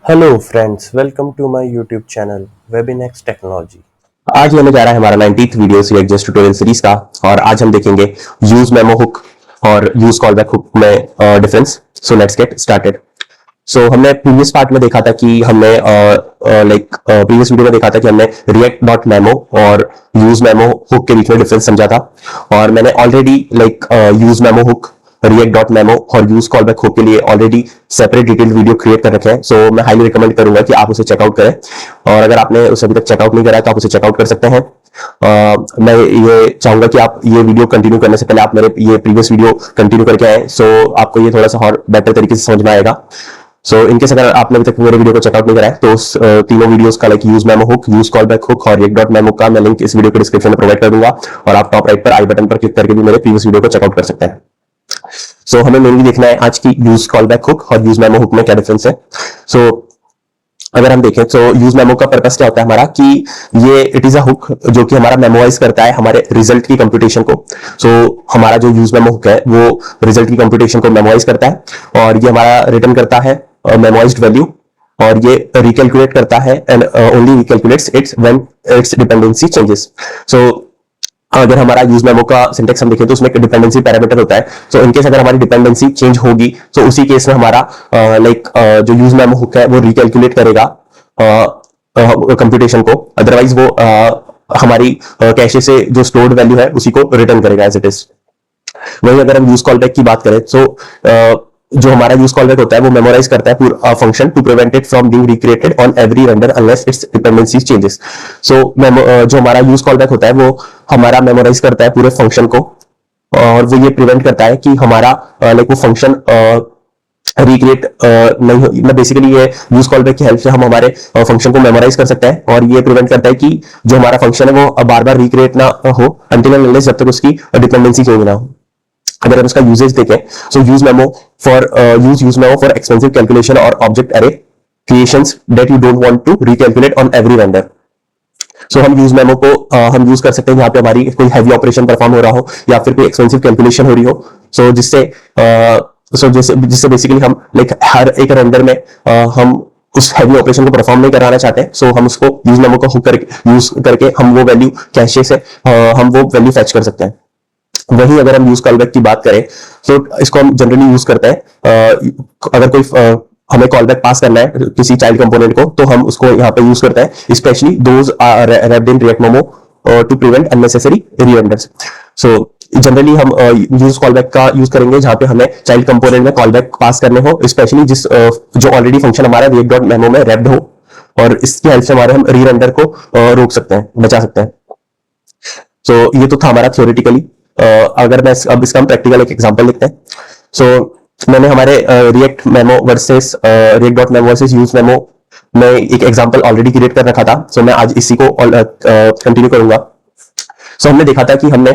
Hello friends, welcome to my YouTube channel Webinex technology. आज ये होने जा रहा है हमारा 19th video react tutorial series का। और आज हम देखेंगे यूज मेमो हुक और यूज कॉलबैक हुक में difference. So let's get started. So हमने प्रीवियस पार्ट में देखा था कि हमने प्रीवियस वीडियो में देखा था कि हमने रिएक्ट डॉट मेमो और यूज मेमो हुक के बीच में डिफरेंस समझा था। और मैंने already use memo hook, react dot memo और यूज कॉलबैक हुक के लिए already separate detailed video create कर रखे हैं। सो मैं हाईली रिकमेंड करूंगा कि आप उसे चेकआउट करें। और अगर आपने उसे अभी तक चेकआउट नहीं करा है तो आप उसे चेकआउट कर सकते हैं। मैं ये चाहूंगा कि आप ये वीडियो कंटिन्यू करने से पहले आप मेरे ये प्रीवियस वीडियो कंटिन्यू करके आए। सो आपको ये थोड़ा सा और बेटर तरीके से समझ में आएगा। सो इनकेस अगर आपने अभी तक मेरे वीडियो को चेकआउट नहीं करा है तो उस तीनों वीडियोस का use memo hook, use callback hook और रिएक्ट डॉट मेमो का मैं लिंक इस वीडियो के डिस्क्रिप्शन में प्रोवाइड कर दूंगा। और आप टॉप राइट पर आई बटन पर क्लिक करके भी मेरे प्रीवियस वीडियो को चेकआउट कर सकते हैं। सो हमें मेनली देखना है आज की यूज कॉलबैक हुक और यूज मेमो हुक में क्या डिफरेंस है। सो अगर हम देखें तो यूज मेमो का पर्पस क्या होता है हमारा कि ये इट इज अ हुक जो कि हमारा मेमोराइज करता है हमारे रिजल्ट की कंप्यूटेशन को। सो हमारा जो यूज मेमो हुक है वो रिजल्ट की कंप्यूटेशन को मेमोराइज करता है और ये हमारा रिटर्न करता है मेमोराइज्ड वैल्यू। और ये रिकैलकुलेट करता है and only recalculates its when its dependency changes. So अगर हमारा यूज मेमो का सिंटेक्स हम देखें तो उसमें एक डिपेंडेंसी पैरामीटर होता है। सो इनकेस अगर हमारी डिपेंडेंसी चेंज होगी तो उसी केस में हमारा जो यूज मेमो हुक है वो रिकैलकुलेट करेगा कंप्यूटेशन को। अदरवाइज वो हमारी कैशे से जो स्टोर्ड वैल्यू है उसी को रिटर्न करेगा एज इट इज। वहीं अगर हम यूज कॉलबैक की बात करें तो जो हमारा यूज कॉलबैक होता है वो मेमोराइज करता है पूरा function to prevent it from being recreated on every render unless its dependency changes. So जो हमारा यूज कॉलबैक होता है वो हमारा मेमोराइज करता है पूरे फंक्शन को और वो ये प्रिवेंट करता है कि हमारा वो फंक्शन रिक्रिएट नहीं हो। मतलब बेसिकली ये यूज कॉलबैक की हेल्प से हम हमारे फंक्शन को मेमोराइज कर सकते हैं और ये प्रिवेंट करता है कि जो हमारा फंक्शन है वो बार बार रिक्रिएट ना हो अंटिल एंड अनलेस जब तक उसकी डिपेंडेंसी चेंज ना हो। अगर हम इसका यूजेज देखें so use memo for expensive calculation और object array creations that you don't want to recalculate on every vendor. So हम यूज मेमो को हम यूज कर सकते हैं जहां पे हमारी कोई हैवी ऑपरेशन परफॉर्म हो रहा हो या फिर कोई एक्सपेंसिव कैलकुलेशन हो रही हो। सो जिससे बेसिकली हम हर एक रेंडर में हम उस हैवी ऑपरेशन को परफॉर्म नहीं कराना चाहते। सो हम उसको यूज मेमो को हुक करके यूज करके हम वो वैल्यू कैशे से हम वो वैल्यू फेच कर सकते हैं। वहीं अगर हम यूज कॉलबैक की बात करें तो इसको हम जनरली यूज करते हैं अगर कोई हमें कॉलबैक पास करना है किसी चाइल्ड कंपोनेंट को तो हम उसको यहाँ पे यूज करते हैं specially those wrapped in React memo to prevent unnecessary rerenders. So generally हम यूज कॉलबैक का यूज करेंगे जहां पे हमें चाइल्ड कंपोनेंट में कॉलबैक पास करने हो स्पेशली जो ऑलरेडी फंक्शन हमारा रिएक्ट डॉट मेमो में रैप्ड हो और इसकी हेल्प से हमारे हम रीरेंडर को रोक सकते हैं, बचा सकते हैं। सो ये तो था हमारा थ्योरेटिकली। अगर मैं अब इसका हम प्रैक्टिकल एक एग्जांपल लिखते हैं। सो मैंने हमारे react memo versus react dot memo versus use memo में एक एग्जांपल ऑलरेडी क्रिएट कर रखा था। सो मैं आज इसी को कंटिन्यू करूंगा। सो हमने देखा था कि हमने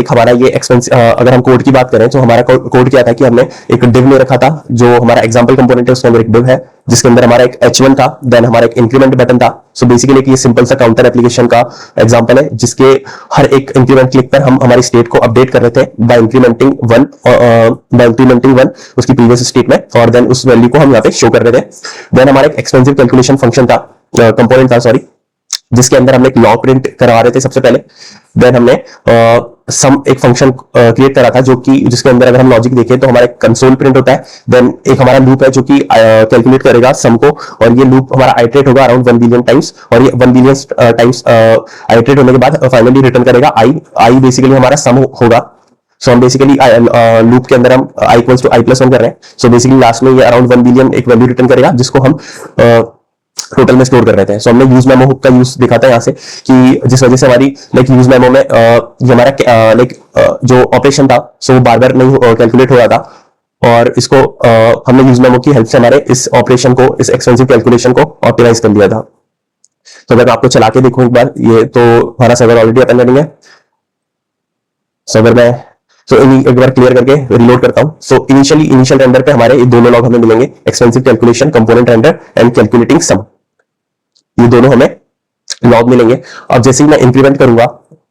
हमारा ये एक्सपेंस अगर हम कोड की बात करें तो हमारा कोड क्या था कि हमने एक डिव ले रखा था जो हमारा एग्जांपल कंपोनेंट है उसके अंदर एक डिव है जिसके अंदर हमारा एक h1 था, देन हमारा एक इंक्रीमेंट बटन था। सो बेसिकली ये सिंपल सा काउंटर एप्लीकेशन का एग्जांपल है जिसके हर एक इंक्रीमेंट क्लिक पर हम हमारी स्टेट को अपडेट कर रहे थे बाय इंक्रीमेंटिंग वन उसकी प्रीवियस स्टेट में और देन उस वैल्यू को हम यहाँ पे शो कर रहे थे। देन हमारा एक एक्सपेंसिव कैलकुलेशन फंक्शन था, कंपोनेंट था सॉरी, जिसके अंदर हमने एक लॉग प्रिंट करवा रहे थे सबसे पहले। देन हमने सम एक फंक्शन क्रिएट करा था जो कि जिसके अंदर अगर हम लॉजिक देखें तो हमारा कंसोल प्रिंट होता है। देन एक हमारा लूप है जो कि कैलकुलेट करेगा सम को और ये लूप हमारा आइटरेट होगा अराउंड 1 बिलियन टाइम्स और ये 1 बिलियन टाइम्स आइटरेट होने के बाद फाइनली रिटर्न करेगा आई बेसिकली हमारा सम होगा। सो हम बेसिकली लूप के अंदर हम i इक्वल्स टू i+1 कर रहे हैं। सो बेसिकली लास्ट में ये अराउंड 1 बिलियन एक वैल्यू रिटर्न करेगा जिसको हम टोटल में स्टोर कर रहे थे। सो हमने यूज मेमो हुक का यूज देखा था यहाँ से कि जिस वजह से हमारी यूज मेमो में हमारा जो ऑपरेशन था सो बार बार नहीं कैलकुलेट हो रहा था और इसको हमने यूज मेमो की हेल्प से हमारे इस ऑपरेशन को, इस एक्सपेंसिव कैलकुलेशन को ऑप्टिमाइज कर दिया था। तो अगर मैं आपको चला के देखूं एक बार, ये तो हमारा सर्वर ऑलरेडी अपन रनिंग है। सो अगर मैं एक बार क्लियर करके रिलोड करता हूं। सो इनिशियल रेंडर पे हमारे ये दोनों लॉग हमें मिलेंगे, expensive calculation component render and calculating sum, ये दोनों हमें लॉग मिलेंगे। अब जैसे ही मैं इंक्रीमेंट करूंगा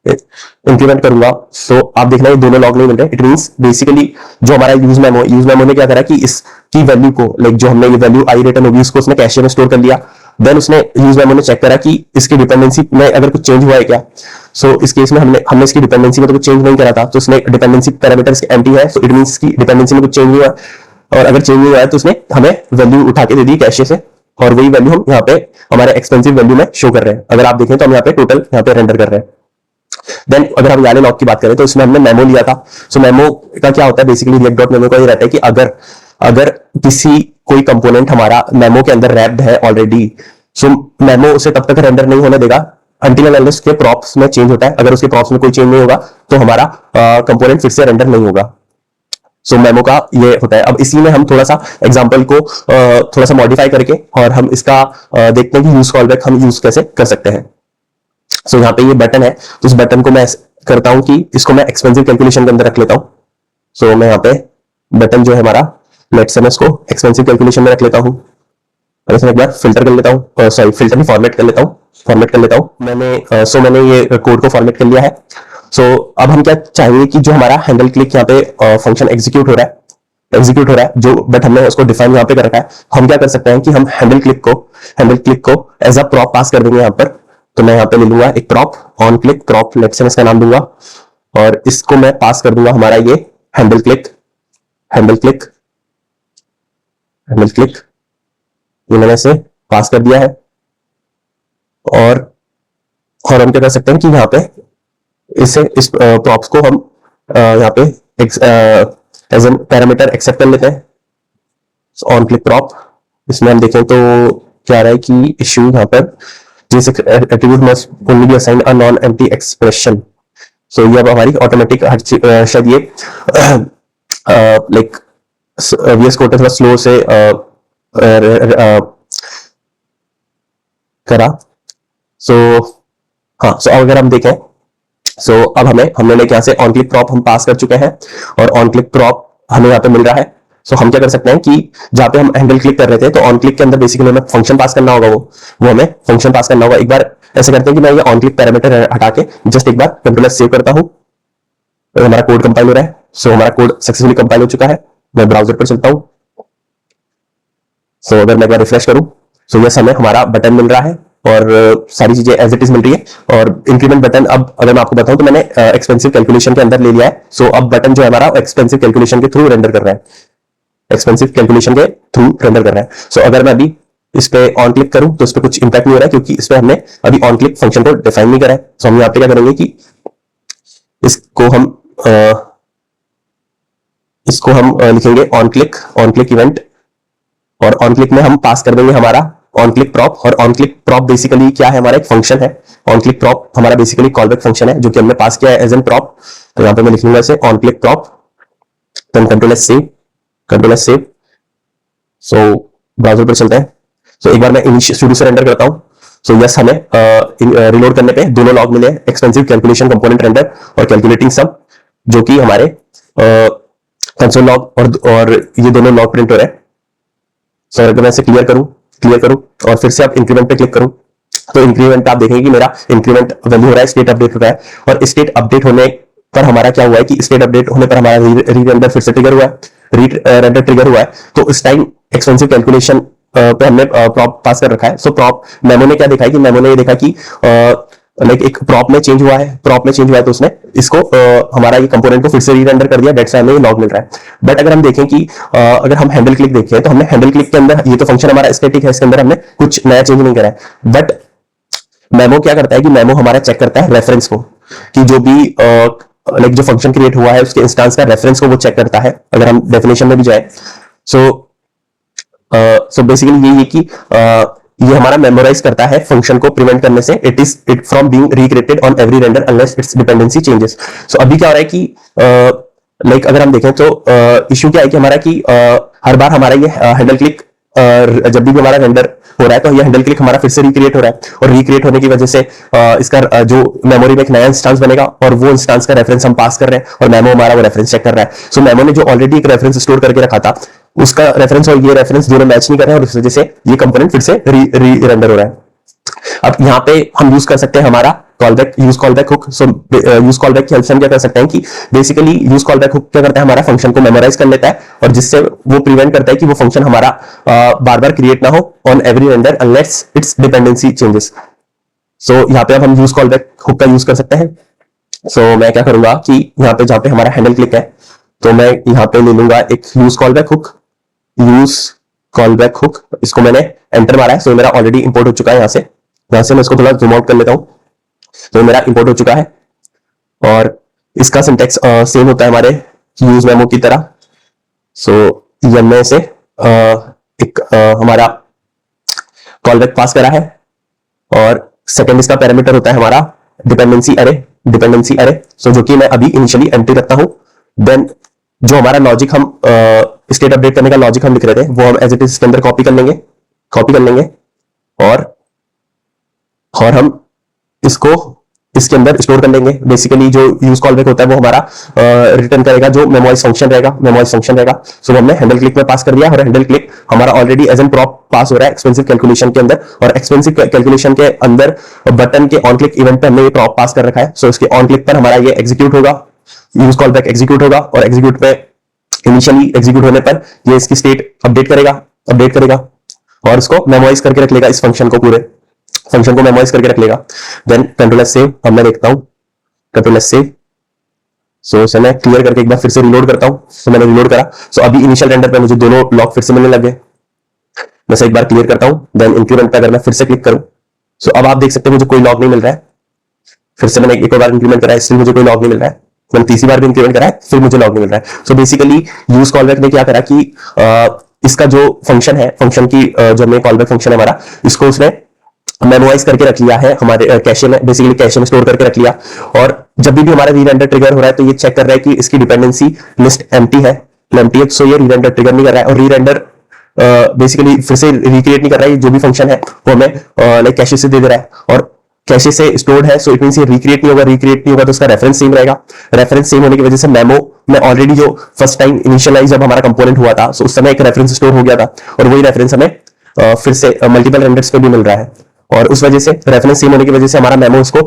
इंक्रीमेंट करूंगा, सो आप देखना ये दोनों लॉग नहीं मिल रहे। इट मींस बेसिकली जो हमारा यूज मेमो ने क्या करा कि इसकी वैल्यू को, लाइक जो हमने ये वैल्यू आई रिटर्न होगी उसको उसने कैशे में स्टोर कर लिया। देन उसने यूज मेमो ने चेक करा कि इसकी डिपेंडेंसी में अगर कुछ चेंज हुआ है क्या। सो इस केस में हमने इसकी डिपेंडेंसी में तो कुछ चेंज नहीं करा था, तो उसने डिपेंडेंसी पैरामीटर एम्प्टी है, सो इट मींस इसकी डिपेंडेंसी में कुछ चेंज नहीं हुआ, और अगर चेंज नहीं हुआ है तो उसने हमें वैल्यू उठा के दे दी कैशे से, और वही वैल्यू हम यहाँ पे हमारे एक्सपेंसिव वैल्यू में शो कर रहे हैं। अगर आप देखें तो हम यहाँ पे टोटल यहाँ पे रेंडर कर रहे हैं। देन अगर हम वाले लॉग की बात करें तो इसमें हमने मेमो लिया था। सो मेमो का क्या होता है, बेसिकली रिएक्ट डॉट मेमो का ये रहता है कि अगर किसी कोई कंपोनेंट हमारा मेमो के अंदर रैप्ड है ऑलरेडी, सो मेमो उसे तब तक रेंडर नहीं होने देगा अंटिल एंड अनलेस उसके प्रॉप्स में चेंज होता है। अगर उसके प्रॉप्स में कोई चेंज नहीं होगा तो हमारा कंपोनेंट फिर से रेंडर नहीं होगा। सो मेमो का ये होता है। अब इसी में हम थोड़ा सा एग्जांपल को थोड़ा सा मॉडिफाई करके और हम इसका देखते हैं कि यूज कॉलबैक हम यूज कैसे कर सकते हैं। सो यहाँ पे ये बटन है, तो इस बटन को मैं करता हूं कि इसको मैं एक्सपेंसिव कैलकुलेशन के अंदर रख लेता हूं। सो मैं यहाँ पे बटन जो है हमारा, लेट्स से मैं इसको एक्सपेंसिव कैलकुलेशन में रख लेता हूं, और इसमें एक बार फिल्टर कर लेता हूं, सॉरी फिल्टर नहीं, फॉर्मेट कर लेता हूं मैंने ये कोड को फॉर्मेट कर लिया है। सो अब हम क्या चाहेंगे कि जो हमारा हैंडल क्लिक यहाँ पे फंक्शन एग्जीक्यूट हो रहा है जो, बट हमने उसको डिफाइन यहाँ पे कर रखा है। हम क्या कर सकते हैं कि हम हैंडल क्लिक को एज अ प्रॉप पास कर देंगे यहाँ पर। तो मैं यहाँ पे ले लूंगा एक prop, on click prop, let's say मैं इसका नाम दूंगा, और इसको मैं पास कर दूंगा हमारा ये हैंडल क्लिक ये मैंने इसे पास कर दिया है। और हम क्या कर सकते हैं कि यहाँ पे इस प्रॉप्स को हम यहाँ पे एज एन पैरामीटर एक्सेप्ट कर लेते हैं। ऑन क्लिक प्रॉप, इसमें हम देखें तो क्या रहा है कि इश्यू यहाँ पर this attribute must only be assigned a non empty expression. So ये अब हमारी ऑटोमेटिक शायद ये लाइक वीएस कोड थोड़ा स्लो से करा। सो हाँ, सो अगर हम देखें, सो अब हमने लाइक यहाँ से ऑन क्लिक प्रॉप हम पास कर चुके हैं, और ऑन क्लिक प्रॉप हमें यहाँ पे मिल रहा है। सो हम क्या कर सकते हैं कि जहां पे हम हैंडल क्लिक कर रहे थे, तो ऑन क्लिक के अंदर बेसिकली हमें फंक्शन पास करना होगा, वो हमें फंक्शन पास करना होगा। एक बार ऐसे करते हैं कि मैं ये ऑन क्लिक पैरामीटर हटा के जस्ट एक बार कंट्रोल सेव करता हूं, तो हमारा कोड कंपाइल हो रहा है। सो हमारा कोड सक्सेसफुली कंपाइल हो चुका है। मैं ब्राउजर पर चलता हूं। सो अगर मैं एक बार रिफ्रेश करूं, सो यस हमें हमारा बटन मिल रहा है और सारी चीजें एज इट इज मिल रही है। और इंक्रीमेंट बटन, अब अगर मैं आपको बताऊं तो मैंने एक्सपेंसिव कैलकुलेशन के अंदर ले लिया है। सो अब बटन जो है हमारा एक्सपेंसिव कैलकुलेशन के थ्रू रेंडर कर रहा है। सो अगर मैं अभी इस पे ऑन क्लिक करूं तो इस पे कुछ इंपैक्ट नहीं हो रहा है, क्योंकि इस पे हमने अभी ऑन क्लिक फंक्शन को डिफाइन नहीं करा है। सो हम यहाँ पे क्या करेंगे कि इसको हम लिखेंगे ऑन क्लिक इवेंट, और ऑन क्लिक में हम पास कर देंगे हमारा ऑन क्लिक प्रॉप। और ऑन क्लिक प्रॉप बेसिकली क्या है, हमारा एक फंक्शन है। ऑन क्लिक प्रॉप हमारा बेसिकली कॉलबैक फंक्शन है जो कि हमने पास किया है एज एन प्रॉप। तो यहाँ पे मैं लिख लूंगा इसे on click prop, then control S save. So browser पर चलते हैं। सो एक बार मैं शुरू से रेंडर करता हूं। सो यस हमें रिलोड करने पे दोनों लॉग मिले, एक्सपेंसिव कैलकुलेशन कंपोनेंट रेंडर और कैलकुलेटिंग सम, जो कि हमारे कंसोल लॉग और ये दोनों लॉग प्रिंट हो रहे हैं। सो अगर मैं इसे क्लियर करूं और फिर से आप इंक्रीमेंट पे क्लिक करूं, तो इंक्रीमेंट आप देखेंगे कि मेरा इंक्रीमेंट वैल्यू हो रहा है, स्टेट अपडेट हो रहा है। और स्टेट अपडेट होने पर हमारा क्या हुआ है कि स्टेट अपडेट होने पर हमारा री रेंडर फिर से ट्रिगर हुआ है, रेंडर ट्रिगर हुआ है। तो इस टाइम एक्सपेंसिव कैलकुलेशन पे हमने प्रॉप पास कर रखा है। सो प्रॉप मेमो ने क्या देखा है कि मेमो ने ये देखा कि लाइक एक प्रॉप में चेंज हुआ है, तो उसने इसको हमारा ये कंपोनेंट को फिर से री रेंडर कर दिया। डेट्स हमें लॉग मिल रहा है। बट अगर हम देखें कि अगर हम हैंडल क्लिक देखें, तो हमने हैंडल क्लिक के अंदर, ये तो फंक्शन हमारा स्टैटिक है, इसके अंदर हमने कुछ नया चेंज नहीं करा है। बट मेमो क्या करता है कि मेमो हमारा चेक करता है रेफरेंस को, कि जो भी लाइक जो फंक्शन क्रिएट हुआ है उसके इंस्टेंस का रेफरेंस को वो चेक करता है। अगर हम डेफिनेशन में भी जाए, सो बेसिकली ये है कि ये हमारा मेमोराइज करता है फंक्शन को प्रिवेंट करने से, it from being recreated on every render unless its dependency changes. So अभी क्या हो रहा है कि लाइक अगर हम देखें तो इश्यू क्या है कि हमारा कि हर बार हमारा ये हैंडल क्लिक जब भी हमारा रेंडर हो रहा है, तो ये हैंडल क्लिक हमारा फिर से रिक्रिएट हो रहा है, और रिक्रिएट होने की वजह से इसका जो मेमोरी में एक नया इंस्टेंस बनेगा, और वो इंस्टेंस का रेफरेंस हम पास कर रहे हैं, और मेमो हमारा वो रेफरेंस चेक कर रहा है। सो मेमो ने जो ऑलरेडी एक रेफरेंस स्टोर करके रखा था, उसका रेफरेंस और ये रेफरेंस दोनों मैच नहीं कर रहे हैं, और इस वजह से ये कंपोनेंट फिर से री रेंडर हो रहा है। अब यहाँ पे हम यूज कर सकते हैं हमारा कॉलबैक, यूज कॉलबैक हुक। सो यूज कॉलबैक की हेल्प से हम क्या कर सकते हैं कि बेसिकली यूज कॉलबैक हुक क्या करता है, हमारा फंक्शन को मेमोराइज कर लेता है और जिससे वो प्रिवेंट करता है कि वो फंक्शन हमारा बार बार क्रिएट ना हो on every render unless its dependency changes. So यहाँ पे अब हम यूज कॉलबैक हुक का यूज कर सकते हैं। सो मैं क्या करूंगा कि यहाँ पे जहां पे हमारा हैंडल क्लिक है तो मैं यहाँ पे ले लूंगा एक use callback hook, use callback hook, इसको मैंने एंटर मारा है। सो मेरा ऑलरेडी इंपोर्ट हो चुका है यहाँ से मैं इसको थोड़ा जूम आउट कर लेता हूँ। तो मेरा इंपोर्ट हो चुका है और इसका सिंटेक्स सेम होता है हमारे यूज मेमो की तरह। सो ये हमने से एक हमारा कॉलबैक पास करा है और सेकंड इसका पैरामीटर होता है हमारा डिपेंडेंसी अरे। सो जो कि मैं अभी इनिशियली एंट्री रखता हूं। देन जो हमारा लॉजिक हम स्टेट अपडेट करने का लॉजिक हम लिख रहे थे वो हम एज इट इज इसके अंदर कॉपी कर लेंगे और हम इसको इसके अंदर स्टोर कर लेंगे। बेसिकली जो यूज कॉलबैक होता है वो हमारा रिटर्न करेगा जो मेमोराइज फंक्शन रहेगा। सो हमने हैंडल क्लिक में पास कर दिया और हैंडल क्लिक हमारा ऑलरेडी एज एन प्रॉप पास हो रहा है एक्सपेंसिव कैलकुलेशन के अंदर। और एक्सपेंसिव कैलकुलेशन के अंदर बटन के ऑन क्लिक इवेंट पे हमने ये प्रॉप पास कर रखा है। सो इसके ऑन क्लिक पर हमारा ये एग्जीक्यूट होगा, यूज कॉलबैक एग्जीक्यूट होगा और एग्जीक्यूट पे इनिशियली एग्जीक्यूट होने पर ये इसकी स्टेट अपडेट करेगा और इसको मेमोराइज करके रख लेगा, इस फंक्शन को पूरे फंक्शन को मेमोराइज करके रख लेगा। देन कंट्रोल एस सेव, अब मैं देखता हूं कंट्रोल एस सेव। सो इसे मैं क्लियर करके एक बार फिर से रिलोड करता हूं। सो मैंने रिलोड करा। सो अभी इनिशियल रेंडर पे मुझे दोनों लॉक फिर से मिलने लगे। मैं से एक बार क्लियर करता हूं। देन इंक्रीमेंट पे अगर मैं फिर से क्लिक करूं सो अब आप देख सकते हैं मुझे कोई लॉक नहीं मिल रहा है। फिर से मैंने एक और बार इंक्रीमेंट करा है, इसलिए मुझे कोई लॉक नहीं मिल रहा है। मैंने तीसरी बार भी इंक्रीमेंट करा है, फिर मुझे लॉक नहीं मिल रहा है। सो बेसिकली यूज कॉलबैक ने क्या करा कि इसका जो फंक्शन है, फंक्शन की जो हमने कॉलबैक फंक्शन है हमारा, इसको उसने मेमोराइज करके रख लिया है हमारे कैशे में, बेसिकली कैशे में स्टोर करके रख लिया। और जब भी हमारा री-रेंडर ट्रिगर हो रहा है तो ये चेक कर रहा है कि इसकी डिपेंडेंसी लिस्ट एम्प्टी है। सो ये री-रेंडर ट्रिगर नहीं कर रहा है और री-रेंडर बेसिकली फिर से रिक्रिएट नहीं कर रहा है। जो भी फंक्शन है वो हमें लाइक कैशे से दे रहा है और कैशे से स्टोर्ड है। सो इट मींस ये रिक्रिएट नहीं होगा तो उसका रेफरेंस सेम रहेगा। रेफरेंस सेम होने की वजह से मेमो में ऑलरेडी जो फर्स्ट टाइम इनिशियलाइज जब हमारा कंपोनेंट हुआ था सो उस समय एक रेफरेंस स्टोर हो गया था और वही रेफरेंस हमें फिर से मल्टीपल रेंडर्स पे भी मिल रहा है और उस वजह से रेफरेंस सेम होने की वजह से हमारा मेमो उसको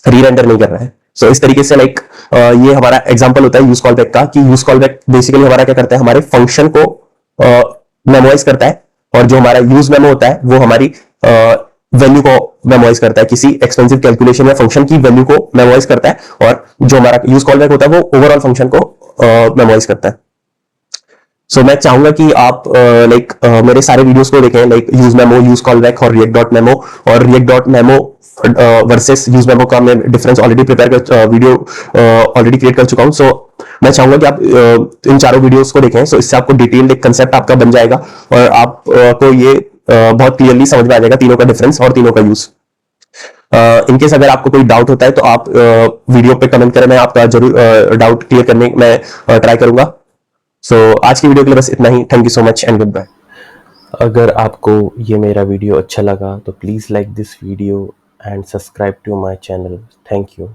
री-रेंडर नहीं कर रहा है। सो इस तरीके से लाइक ये हमारा एग्जांपल होता है यूज कॉलबैक का कि यूज कॉलबैक बेसिकली हमारा क्या करता है, हमारे फंक्शन को मेमोराइज करता है और जो हमारा यूज मेमो होता है वो हमारी वैल्यू को मेमोराइज करता है, किसी एक्सपेंसिव कैलकुलेशन या फंक्शन की वैल्यू को मेमोराइज करता है और जो हमारा यूज कॉलबैक होता है वो ओवरऑल फंक्शन को मेमोराइज करता है। सो मैं चाहूंगा कि आप लाइक मेरे सारे वीडियोस को देखें, like use memo, use callback और रिएक्ट डॉट मेमो। और react dot memo versus use memo का मैं डिफरेंस ऑलरेडी प्रिपेयर कर वीडियो ऑलरेडी क्रिएट कर चुका हूं। सो मैं चाहूंगा कि आप इन चारों वीडियोस को देखें। सो इससे आपको डिटेल्ड एक कंसेप्ट आपका बन जाएगा और आपको ये बहुत क्लियरली समझ में आ जाएगा तीनों का डिफरेंस और तीनों का यूज। इनकेस अगर आपको कोई डाउट होता है तो आप वीडियो पे कमेंट करें, मैं आपका जरूर डाउट क्लियर करने में ट्राई करूंगा। सो आज की वीडियो के लिए बस इतना ही। Thank you so much and goodbye. अगर आपको ये मेरा वीडियो अच्छा लगा तो please like this video and subscribe to my channel. Thank you.